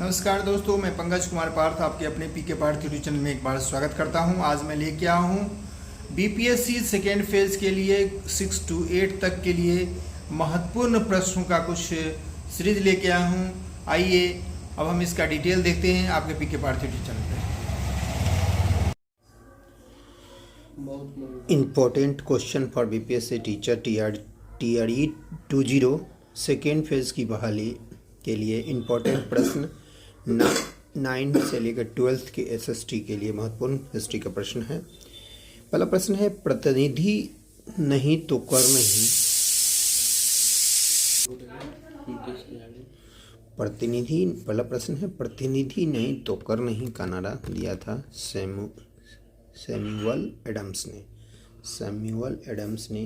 नमस्कार दोस्तों, मैं पंकज कुमार पार्थ आपके अपने पीके पार्थ यूट्यूब चैनल में एक बार स्वागत करता हूं। आज मैं लेके आया हूं बीपीएससी सेकेंड फेज के लिए 6 to 8 तक के लिए महत्वपूर्ण प्रश्नों का कुछ सीरीज लेके आया हूं। आइए अब हम इसका डिटेल देखते हैं आपके पीके पार्थ यूट्यूब चैनल पे। Important question for BPSC teacher TRE 20 second phase की बहाली के लिए इम्पोर्टेंट प्रश्न 9 से लेकर 12th के SST के लिए महत्वपूर्ण हिस्ट्री का प्रश्न है। पहला प्रश्न है प्रतिनिधि नहीं तो कर नहीं। पहला प्रश्न है प्रतिनिधि नहीं तो कर नहीं का नारा दिया था सैमुअल एडम्स ने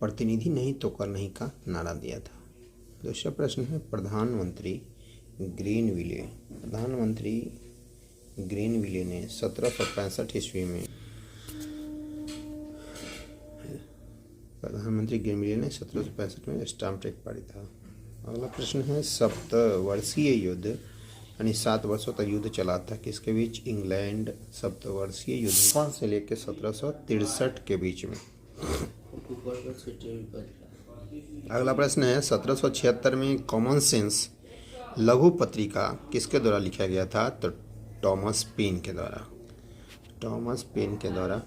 प्रतिनिधि नहीं तो कर नहीं का नारा दिया था। दूसरा प्रश्न है प्रधानमंत्री ग्रीनविले ने 1765 ईस्वी में स्टाम्प टैक्स पारित था। अगला प्रश्न है सप्तवर्षीय युद्ध यानी 7 वर्षों तक युद्ध चला था किसके बीच? इंग्लैंड सप्तवर्षीय युद्ध से लेकर 1763 के बीच में। अगला प्रश्न है 1776 में कॉमन सेंस लघु पत्रिका किसके द्वारा लिखा गया था? तो टॉमस पेन के द्वारा।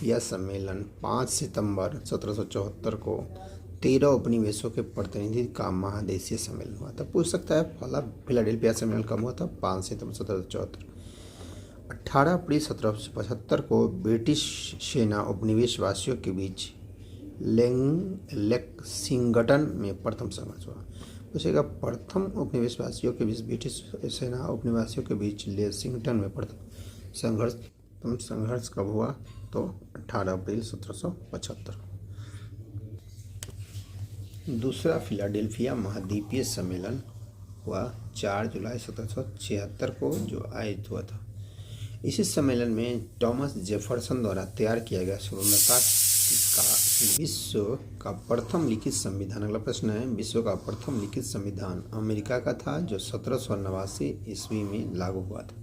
यह सम्मेलन 5 सितंबर 1774 को 13 उपनिवेशों के प्रतिनिधि का महादेशीय सम्मेलन हुआ था। पूछ सकता है फिलाडेल्फिया सम्मेलन कब हुआ था? 5 सितंबर 1774। 18 अप्रैल 1775 को ब्रिटिश सेना उपनिवेशवासियों के बीच लेक्सिंगटन में प्रथम संघर्ष हुआ। पूछेगा प्रथम उपनिवेशवासियों के बीच ब्रिटिश सेना उपनिवेशवासियों के बीच लेक्सिंगटन में प्रथम संघर्ष कब हुआ? तो 18 अप्रैल 1775। दूसरा फिलाडेल्फिया महाद्वीपीय सम्मेलन हुआ 4 जुलाई 1776 को जो आयोजित हुआ था। इसी सम्मेलन में थॉमस जेफरसन द्वारा तैयार किया गया स्वतंत्रता का विश्व का प्रथम लिखित संविधान। अगला प्रश्न है विश्व का प्रथम लिखित संविधान अमेरिका का था जो 1789 ईस्वी में लागू हुआ था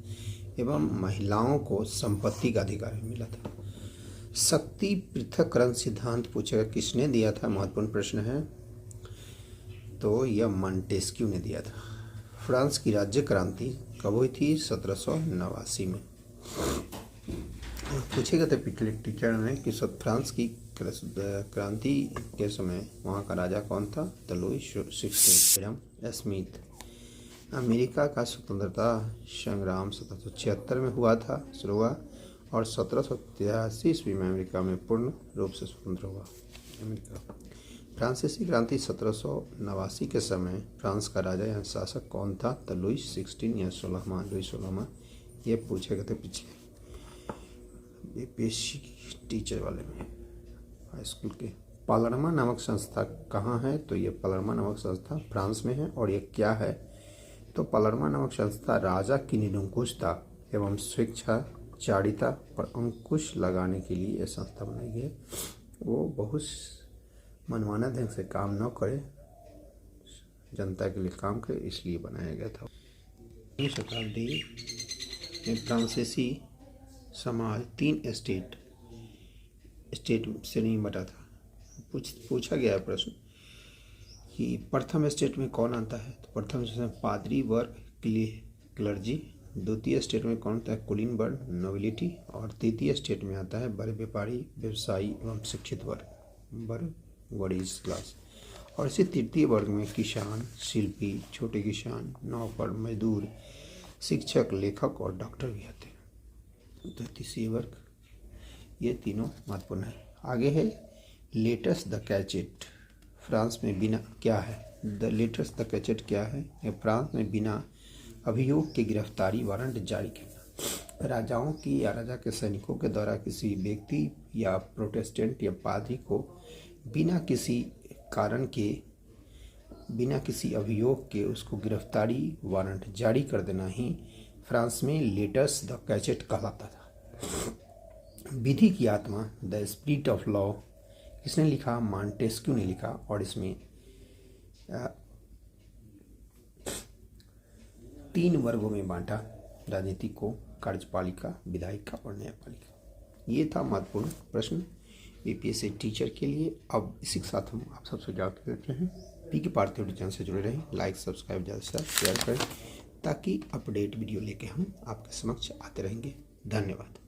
एवं महिलाओं को संपत्ति का अधिकार मिला था। शक्ति पृथक्करण सिद्धांत पूछेगा किसने दिया था? महत्वपूर्ण प्रश्न है, तो यह मॉन्टेस्क्यू ने दिया था। फ्रांस की राज्य क्रांति कब हुई थी? 1789 में। पूछेगा तो पिछले टीचर ने कि फ्रांस की क्रांति के समय वहाँ का राजा कौन था? तो लुई 16 स्मिथ। अमेरिका का स्वतंत्रता संग्राम 1776 में हुआ था शुरू हुआ और 1783 ईस्वी में अमेरिका में पूर्ण रूप से स्वतंत्र हुआ अमेरिका। फ्रांसीसी क्रांति 1789 के समय फ्रांस का राजा या शासक कौन था? तो लुई 16 या 16वां। ये पूछेगा तो पिछले बीपीएससी टीचर वाले में हाई स्कूल के। पालरमा नामक संस्था कहाँ है? तो ये पालरमा नामक संस्था फ्रांस में है। और ये क्या है? तो पालरमा नामक संस्था राजा की निरंकुशता एवं स्वेच्छाचारिता पर अंकुश लगाने के लिए यह संस्था बनाई गई है। वो बहुत मनमाना ढंग से काम न करे, जनता के लिए काम करे, इसलिए बनाया गया था। 9वीं शताब्दी में फ्रांसीसी समाज 3 स्टेट से नहीं बटा था। पूछा गया प्रश्न कि प्रथम स्टेट में कौन आता है? तो प्रथम स्टेट में पादरी वर्ग क्लर्जी, द्वितीय स्टेट में कौन आता है? कुलीन वर्ग नोबिलिटी, और तृतीय स्टेट में आता है बड़े व्यापारी व्यवसायी एवं शिक्षित वर्ग वर्डीज क्लास। और इसी तृतीय वर्ग में किसान, शिल्पी, छोटे किसान, नौकर, मजदूर, शिक्षक, लेखक और डॉक्टर भी आते हैं। तो तीसरी वर्ग, ये तीनों महत्वपूर्ण है। आगे है लेटस द कैचेट। फ्रांस में बिना क्या है? द लेटस द कैचेट क्या है? फ्रांस में बिना अभियोग की गिरफ्तारी वारंट जारी करना। राजाओं की या राजा के सैनिकों के द्वारा किसी व्यक्ति या प्रोटेस्टेंट या पादरी को बिना किसी कारण के, बिना किसी अभियोग के उसको गिरफ्तारी वारंट जारी कर देना ही फ्रांस में लेटस द कैचेट कहलाता था। विधि की आत्मा द स्पिरिट ऑफ लॉ किसने लिखा? मॉन्टेस्क्यू ने लिखा। और इसमें तीन वर्गों में बांटा राजनीति को, कार्यपालिका, विधायिका और न्यायपालिका। ये था महत्वपूर्ण प्रश्न यूपीएससी टीचर के लिए। अब इसी के साथ हम आप सबसे जाते रहते हैं। पीके पार्थिव चैनल से जुड़े रहें, लाइक सब्सक्राइब ज़्यादा से ज़्यादा शेयर करें ताकि अपडेट वीडियो लेके हम आपके समक्ष आते रहेंगे। धन्यवाद।